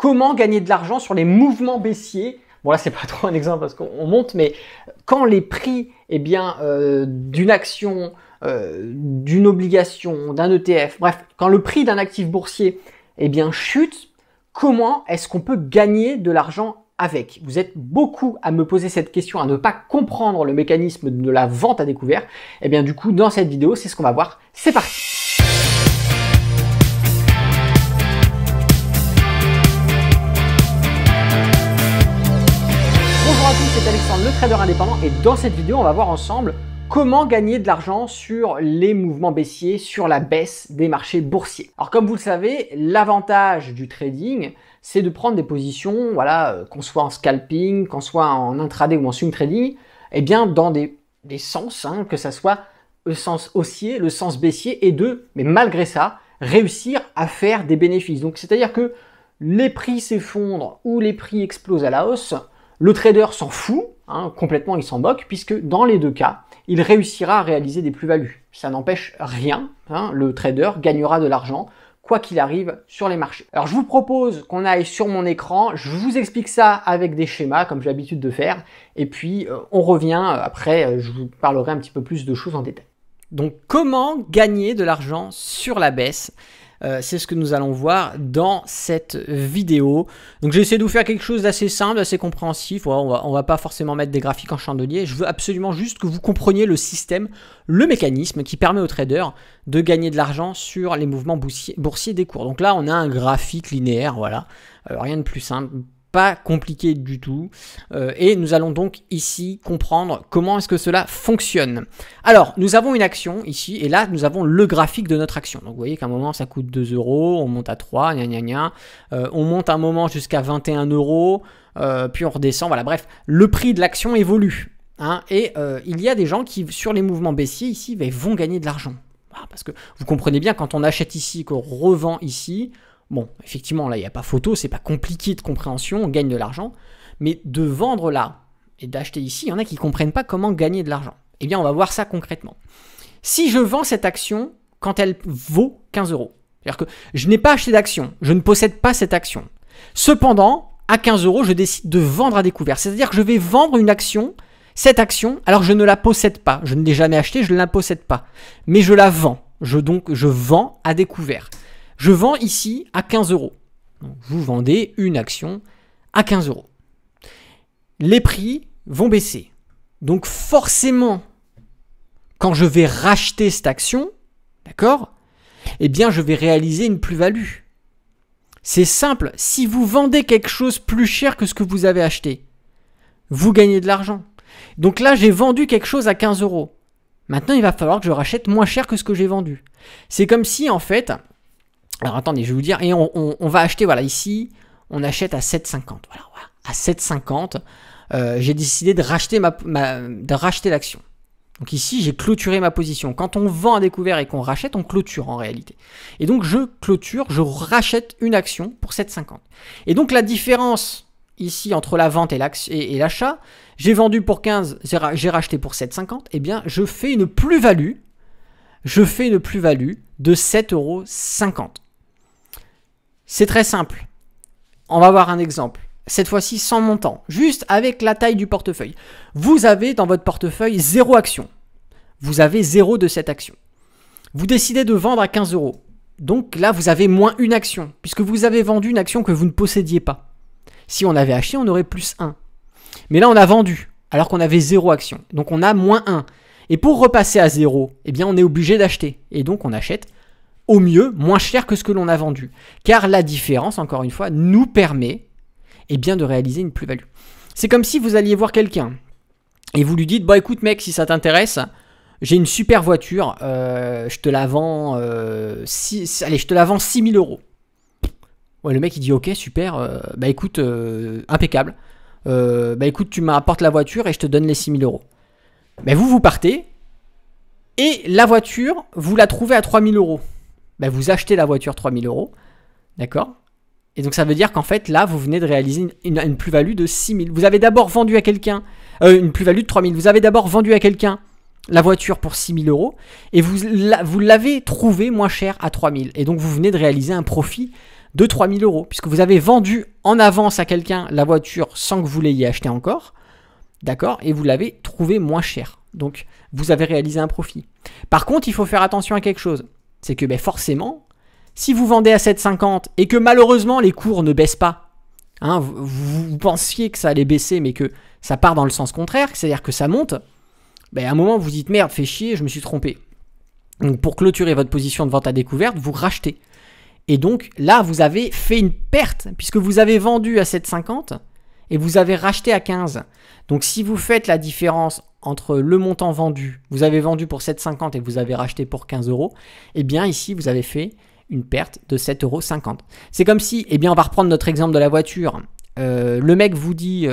comment gagner de l'argent sur les mouvements baissiers. Bon là c'est pas trop un exemple parce qu'on monte, mais quand les prix d'une action, d'une obligation, d'un ETF, bref, quand le prix d'un actif boursier chute, comment est-ce qu'on peut gagner de l'argent avec? Vous êtes beaucoup à me poser cette question, à ne pas comprendre le mécanisme de la vente à découvert. Et bien du coup, dans cette vidéo, c'est ce qu'on va voir. C'est parti! Bonjour à tous, c'est Alexandre, le trader indépendant. Et dans cette vidéo, on va voir ensemble comment gagner de l'argent sur les mouvements baissiers, sur la baisse des marchés boursiers. Alors comme vous le savez, l'avantage du trading, c'est de prendre des positions, voilà, qu'on soit en scalping, qu'on soit en intraday ou en swing trading, dans des sens, que ça soit le sens haussier, le sens baissier, et mais malgré ça, réussir à faire des bénéfices. Donc c'est-à-dire que les prix s'effondrent ou les prix explosent à la hausse, le trader s'en fout, complètement il s'en moque, puisque dans les deux cas, il réussira à réaliser des plus-values. Ça n'empêche rien, le trader gagnera de l'argent, quoi qu'il arrive sur les marchés. Alors je vous propose qu'on aille sur mon écran, je vous explique ça avec des schémas, comme j'ai l'habitude de faire, et puis on revient après, je vous parlerai un petit peu plus de choses en détail. Donc comment gagner de l'argent sur la baisse ? C'est ce que nous allons voir dans cette vidéo. Donc j'ai essayé de vous faire quelque chose d'assez simple, d'assez compréhensif. On va pas forcément mettre des graphiques en chandelier. Je veux absolument juste que vous compreniez le système, le mécanisme qui permet aux traders de gagner de l'argent sur les mouvements boursiers des cours. Donc là, on a un graphique linéaire, voilà. Rien de plus simple. Pas compliqué du tout, et nous allons donc ici comprendre comment est-ce que cela fonctionne. Alors, nous avons une action ici, et là, nous avons le graphique de notre action. Donc, vous voyez qu'à un moment, ça coûte 2 €, on monte à 3, on monte un moment jusqu'à 21 €, puis on redescend, voilà, bref, le prix de l'action évolue. Et il y a des gens qui, sur les mouvements baissiers ici, vont gagner de l'argent. Parce que vous comprenez bien, quand on achète ici, qu'on revend ici, bon, effectivement, là, il n'y a pas photo, c'est pas compliqué de compréhension, on gagne de l'argent. Mais de vendre là et d'acheter ici, il y en a qui ne comprennent pas comment gagner de l'argent. Eh bien, on va voir ça concrètement. Si je vends cette action quand elle vaut 15 €, c'est-à-dire que je n'ai pas acheté d'action, je ne possède pas cette action. Cependant, à 15 €, je décide de vendre à découvert. C'est-à-dire que je vais vendre une action, cette action, alors je ne la possède pas. Je ne l'ai jamais achetée, je ne la possède pas. Mais je la vends. Je vends à découvert. Je vends ici à 15 €. Donc, vous vendez une action à 15 €. Les prix vont baisser. Donc forcément, quand je vais racheter cette action, d'accord, je vais réaliser une plus-value. C'est simple. Si vous vendez quelque chose plus cher que ce que vous avez acheté, vous gagnez de l'argent. Donc là, j'ai vendu quelque chose à 15 €. Maintenant, il va falloir que je rachète moins cher que ce que j'ai vendu. C'est comme si, en fait... Alors attendez, je vais vous dire, et on va acheter, voilà, ici, on achète à 7,50. Voilà, à 7,50, j'ai décidé de racheter, l'action. Donc ici, j'ai clôturé ma position. Quand on vend à découvert et qu'on rachète, on clôture en réalité. Et donc, je clôture, je rachète une action pour 7,50. Et donc, la différence ici entre la vente et l'achat, j'ai vendu pour 15, j'ai racheté pour 7,50, je fais une plus-value. De 7,50 €. C'est très simple. On va voir un exemple. Cette fois-ci sans montant, juste avec la taille du portefeuille. Vous avez dans votre portefeuille 0 action. Vous avez 0 de cette action. Vous décidez de vendre à 15 €. Donc là, vous avez moins une action, puisque vous avez vendu une action que vous ne possédiez pas. Si on avait acheté, on aurait plus 1. Mais là, on a vendu, alors qu'on avait 0 action. Donc on a moins 1. Et pour repasser à 0, on est obligé d'acheter. Et donc, on achète au mieux moins cher que ce que l'on a vendu. Car la différence, encore une fois, nous permet de réaliser une plus-value. C'est comme si vous alliez voir quelqu'un et vous lui dites, bah écoute mec, si ça t'intéresse, j'ai une super voiture, je te la vends 6 000 €. Ouais, le mec il dit ok, super, impeccable. Écoute, tu m'apportes la voiture et je te donne les 6 000 €. Vous partez et la voiture, vous la trouvez à 3 000 €. Vous achetez la voiture 3 000 €, d'accord ? Et donc ça veut dire qu'en fait là, vous venez de réaliser une plus-value de 6 000. Vous avez d'abord vendu à quelqu'un, une plus-value de 3 000. Vous avez d'abord vendu à quelqu'un la voiture pour 6 000 € et vous l'avez trouvée moins cher à 3 000. Et donc vous venez de réaliser un profit de 3 000 €, puisque vous avez vendu en avance à quelqu'un la voiture sans que vous l'ayez achetée encore, d'accord, et vous l'avez trouvé moins cher. Donc, vous avez réalisé un profit. Par contre, il faut faire attention à quelque chose. C'est que forcément, si vous vendez à 7,50 et que malheureusement les cours ne baissent pas, hein, vous pensiez que ça allait baisser mais que ça part dans le sens contraire, c'est-à-dire que ça monte, à un moment vous dites merde, fait chier, je me suis trompé. Donc pour clôturer votre position de vente à découverte, vous rachetez. Et donc là, vous avez fait une perte puisque vous avez vendu à 7,50 et vous avez racheté à 15. Donc si vous faites la différence entre le montant vendu, vous avez vendu pour 7,50 et vous avez racheté pour 15 €, eh bien ici vous avez fait une perte de 7,50 €. C'est comme si, on va reprendre notre exemple de la voiture. Le mec vous dit,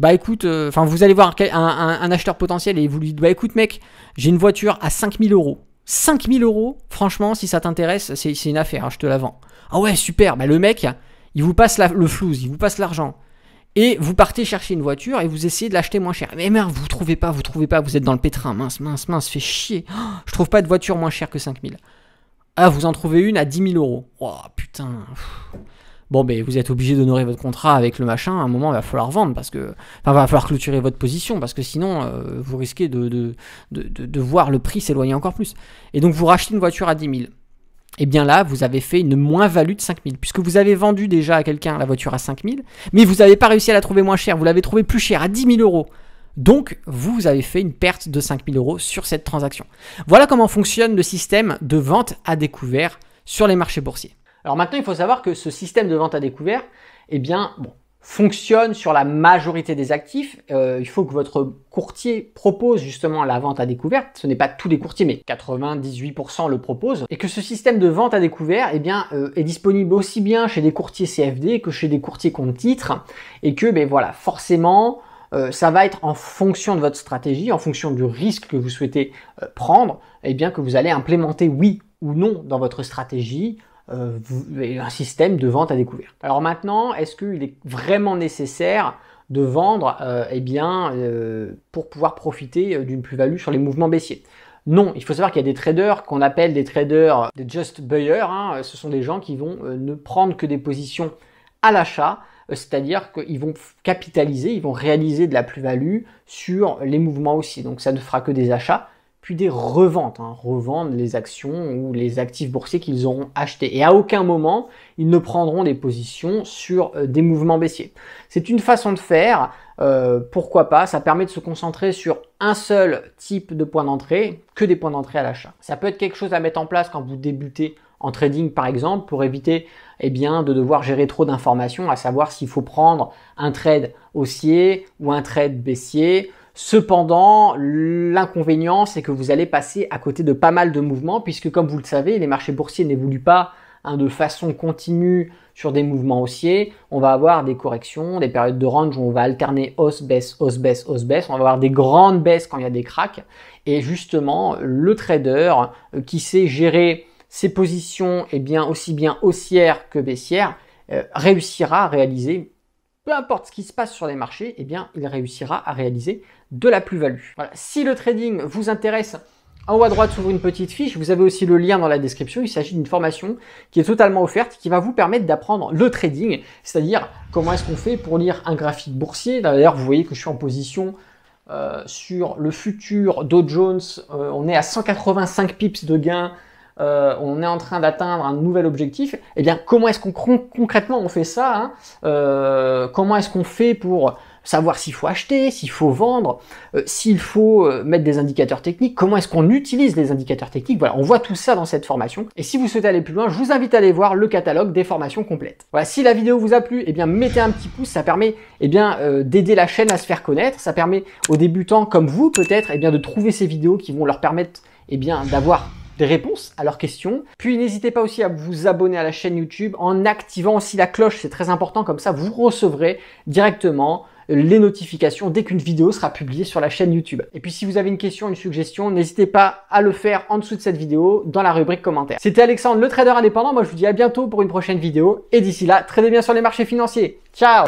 écoute, vous allez voir un acheteur potentiel et vous lui dites, écoute mec, j'ai une voiture à 5 000 €. 5 000 €, franchement, si ça t'intéresse, c'est une affaire, hein, je te la vends. Ah ouais, super, le mec, il vous passe le flouze, il vous passe l'argent. Et vous partez chercher une voiture et vous essayez de l'acheter moins cher. Mais merde, vous trouvez pas, vous êtes dans le pétrin. Mince, fait chier. Oh, je trouve pas de voiture moins chère que 5 000. Ah, vous en trouvez une à 10 000 €. Oh putain. Bon, vous êtes obligé d'honorer votre contrat avec le machin. À un moment, il va falloir vendre parce que, il va falloir clôturer votre position parce que sinon, vous risquez de voir le prix s'éloigner encore plus. Et donc, vous rachetez une voiture à 10 000. Et bien là, vous avez fait une moins-value de 5 000, puisque vous avez vendu déjà à quelqu'un la voiture à 5 000, mais vous n'avez pas réussi à la trouver moins chère, vous l'avez trouvée plus chère à 10 000 €. Donc, vous avez fait une perte de 5 000 € sur cette transaction. Voilà comment fonctionne le système de vente à découvert sur les marchés boursiers. Alors maintenant, il faut savoir que ce système de vente à découvert, fonctionne sur la majorité des actifs. Il faut que votre courtier propose justement la vente à découvert. Ce n'est pas tous les courtiers, mais 98% le proposent. Et que ce système de vente à découvert est disponible aussi bien chez des courtiers CFD que chez des courtiers compte titres. Et que forcément, ça va être en fonction de votre stratégie, en fonction du risque que vous souhaitez prendre, que vous allez implémenter oui ou non dans votre stratégie un système de vente à découvert. Alors maintenant, est-ce qu'il est vraiment nécessaire de vendre pour pouvoir profiter d'une plus-value sur les mouvements baissiers? Non, il faut savoir qu'il y a des traders qu'on appelle des traders des just buyers. Ce sont des gens qui vont ne prendre que des positions à l'achat, c'est-à-dire qu'ils vont capitaliser, ils vont réaliser de la plus-value sur les mouvements haussiers. Donc ça ne fera que des achats puis des reventes, revendre les actions ou les actifs boursiers qu'ils auront achetés. Et à aucun moment, ils ne prendront des positions sur des mouvements baissiers. C'est une façon de faire, pourquoi pas, ça permet de se concentrer sur un seul type de point d'entrée, que des points d'entrée à l'achat. Ça peut être quelque chose à mettre en place quand vous débutez en trading par exemple, pour éviter de devoir gérer trop d'informations, à savoir s'il faut prendre un trade haussier ou un trade baissier. Cependant, l'inconvénient, c'est que vous allez passer à côté de pas mal de mouvements, puisque comme vous le savez, les marchés boursiers n'évoluent pas de façon continue sur des mouvements haussiers. On va avoir des corrections, des périodes de range où on va alterner hausse-baisse, hausse-baisse, hausse-baisse. On va avoir des grandes baisses quand il y a des cracks. Et justement, le trader qui sait gérer ses positions aussi bien haussières que baissières réussira à réaliser, peu importe ce qui se passe sur les marchés, il réussira à réaliser de la plus-value. Voilà. Si le trading vous intéresse, en haut à droite s'ouvre une petite fiche. Vous avez aussi le lien dans la description. Il s'agit d'une formation qui est totalement offerte, qui va vous permettre d'apprendre le trading, c'est-à-dire comment est-ce qu'on fait pour lire un graphique boursier. D'ailleurs, vous voyez que je suis en position sur le futur Dow Jones. On est à 185 pips de gain. On est en train d'atteindre un nouvel objectif. Comment est-ce qu'on concrètement on fait ça, comment est-ce qu'on fait pour savoir s'il faut acheter, s'il faut vendre, s'il faut mettre des indicateurs techniques, comment est-ce qu'on utilise les indicateurs techniques. Voilà, on voit tout ça dans cette formation. Et si vous souhaitez aller plus loin, je vous invite à aller voir le catalogue des formations complètes. Voilà, si la vidéo vous a plu, mettez un petit pouce, ça permet d'aider la chaîne à se faire connaître, ça permet aux débutants comme vous peut-être de trouver ces vidéos qui vont leur permettre d'avoir des réponses à leurs questions. Puis n'hésitez pas aussi à vous abonner à la chaîne YouTube en activant aussi la cloche, c'est très important, comme ça vous recevrez directement les notifications dès qu'une vidéo sera publiée sur la chaîne YouTube. Et puis si vous avez une question, une suggestion, n'hésitez pas à le faire en dessous de cette vidéo dans la rubrique commentaires. C'était Alexandre, le trader indépendant. Moi je vous dis à bientôt pour une prochaine vidéo et d'ici là, tradez bien sur les marchés financiers. Ciao!